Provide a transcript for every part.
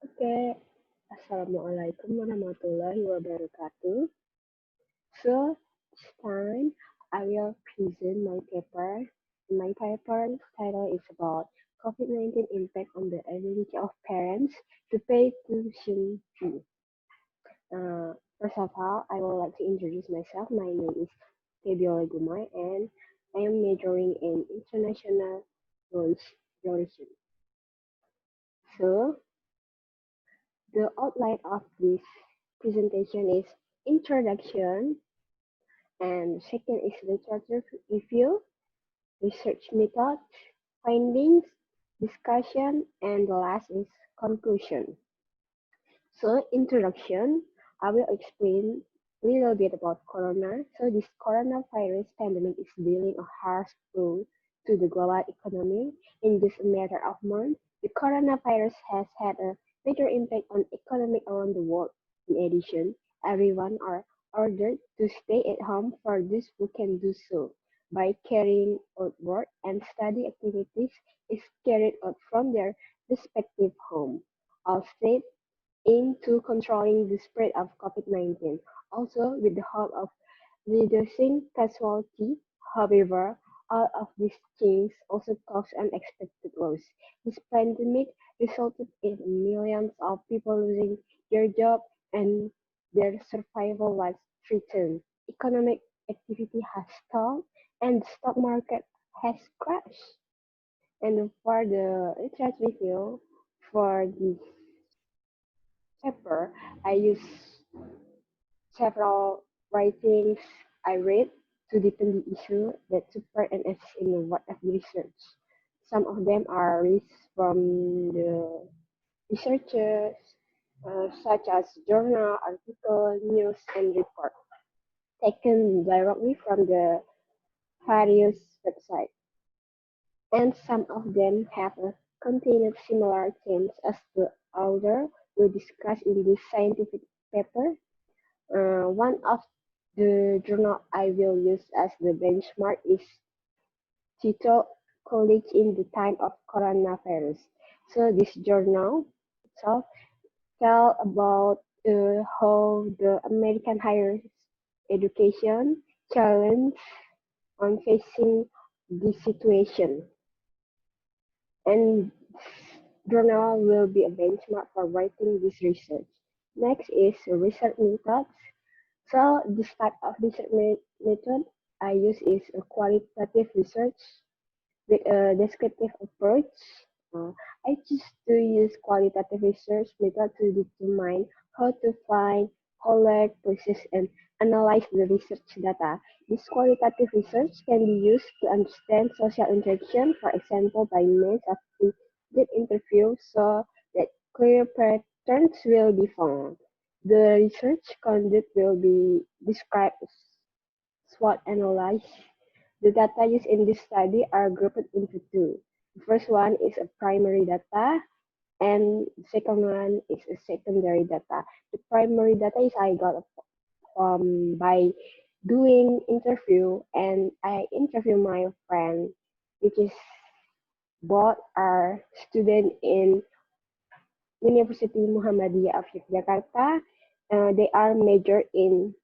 Oke, Assalamualaikum warahmatullahi wabarakatuh. So, this time I will present my paper. My paper title is about COVID-19 impact on the ability of parents to pay tuition fee. First of all, I would like to introduce myself. My name is Febiola Gumay and I am majoring in international relations. So, the outline of this presentation is introduction, and second is literature review, research methods, findings, discussion, and the last is conclusion. So, introduction, I will explain a little bit about corona. So, this coronavirus pandemic is dealing a harsh blow to the global economy in just a matter of months. The coronavirus has had a major impact on economy around the world. In addition, everyone are ordered to stay at home for those who can do so by carrying out work and study activities is carried out from their respective home. All states aim to controlling the spread of COVID-19, also with the hope of reducing casualty. However, all of these things also cause unexpected loss. This pandemic resulted in millions of people losing their job and their survival was threatened. Economic activity has stalled and the stock market has crashed. And for the interest review for this paper, I use several writings I read to deepen the issue that support and assist in the work of research. Some of them are raised from the researchers, such as journal, article, news, and report, taken directly from the various websites. And some of them have contained similar themes as the author will discuss in this scientific paper. One of the journal I will use as the benchmark is Tito College in the time of coronavirus. So this journal itself tell about how the American higher education challenge on facing this situation. And journal will be a benchmark for writing this research. Next is research methods. So this type of research method I use is a qualitative research with a descriptive approach. Uh, I choose to use qualitative research method to determine how to find, collect, process, and analyze the research data. This qualitative research can be used to understand social interaction, for example, by means of deep interview, so that clear patterns will be found. The research conduct will be described as SWOT analysis. The data used in this study are grouped into two. The first one is a primary data, and the second one is a secondary data. The primary data is I got by doing interview, and I interview my friend, which is both are student in University Muhammadiyah of Yogyakarta. They are major in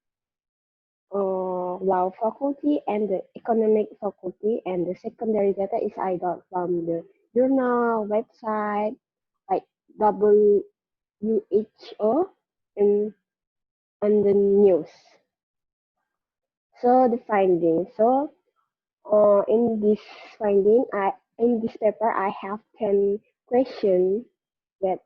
law faculty and the economic faculty, and the secondary data is I got from the journal website like WHO and the news. So the finding. So in this finding, I in this paper I have 10 questions that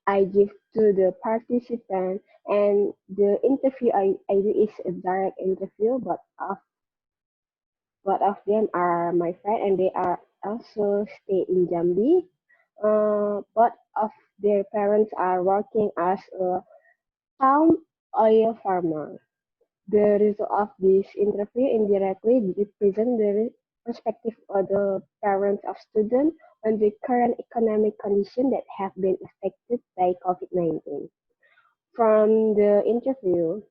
I give to the participant, and the interview I do is a direct interview, but both of them are my friend and they are also stay in Jambi. Both of their parents are working as a palm oil farmer. The result of this interview indirectly represent the perspective of the parents of students on the current economic conditions that have been affected by COVID-19. From the interview,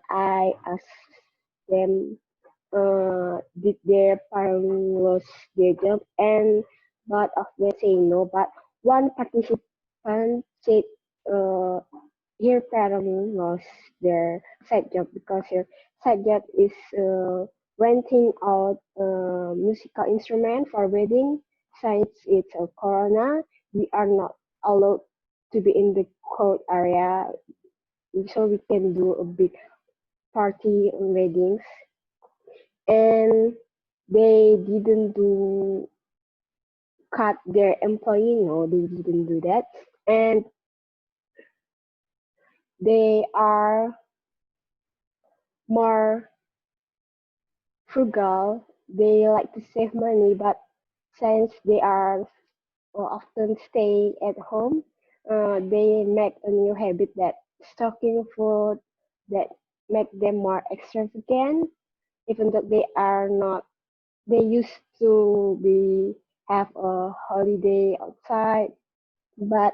I asked them did their parents lose their job, and both of them say no, but one participant said uh, her parents lost their side job because her side job is renting out musical instrument for wedding. Since it's a corona, we are not allowed to be in the cold area, so we can do a big party on weddings. And they didn't do cut their employee. No, they didn't do that. And they are more frugal. They like to save money, but since they are often stay at home, they make a new habit that stocking food that make them more extravagant, even though they are not. They used to be have a holiday outside, but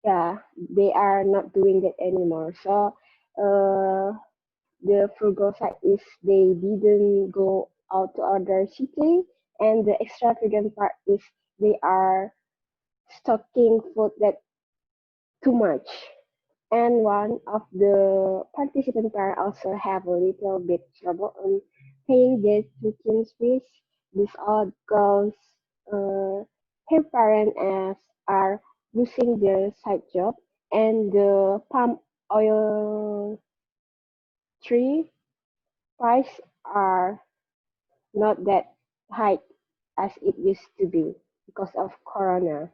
yeah, they are not doing that anymore. So uh, the frugal side is they didn't go out to other city, and the extravagant part is they are stocking food that too much. And one of the participant parents also have a little bit trouble on paying their tuition fees. This all girls, her parents are losing their side job, and the palm oil tree price are not that high as it used to be because of Corona.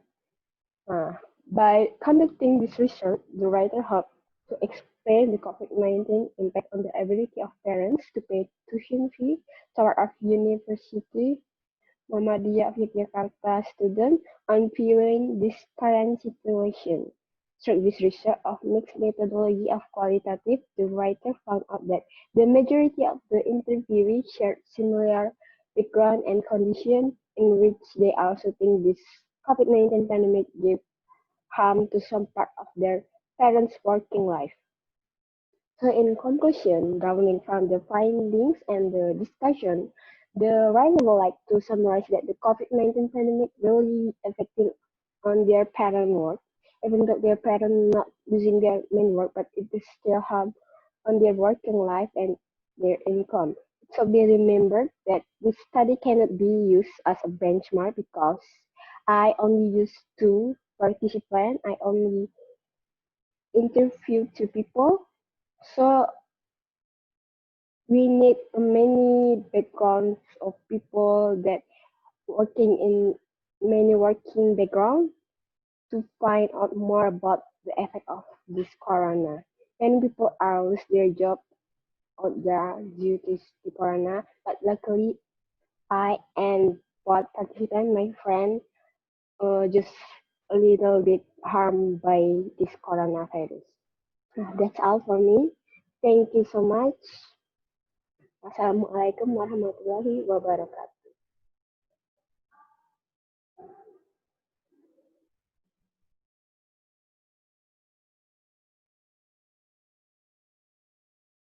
Uh, by conducting this research, the writer hoped to explain the COVID-19 impact on the ability of parents to pay tuition fee toward our university Muhammadiyah of Yogyakarta students on viewing this current situation. Through this research of mixed methodology of qualitative, the writer found out that the majority of the interviewees shared similar background and condition in which they also think this COVID-19 pandemic gave harm to some part of their parents' working life. So in conclusion, drawing from the findings and the discussion, the writer would like to summarize that the COVID-19 pandemic really affecting on their parent work, even though their parents not losing their main work, but it is still harm on their working life and their income. So be remembered that this study cannot be used as a benchmark because I only used two participants. I only interviewed two people. So we need many backgrounds of people that working in many working background to find out more about the effect of this corona. Many people are lose their job out there due to the corona, but luckily I and both participant, my friend, just a little bit harmed by this coronavirus. That's all for me. Thank you so much. Wassalamualaikum warahmatullahi wabarakatuh.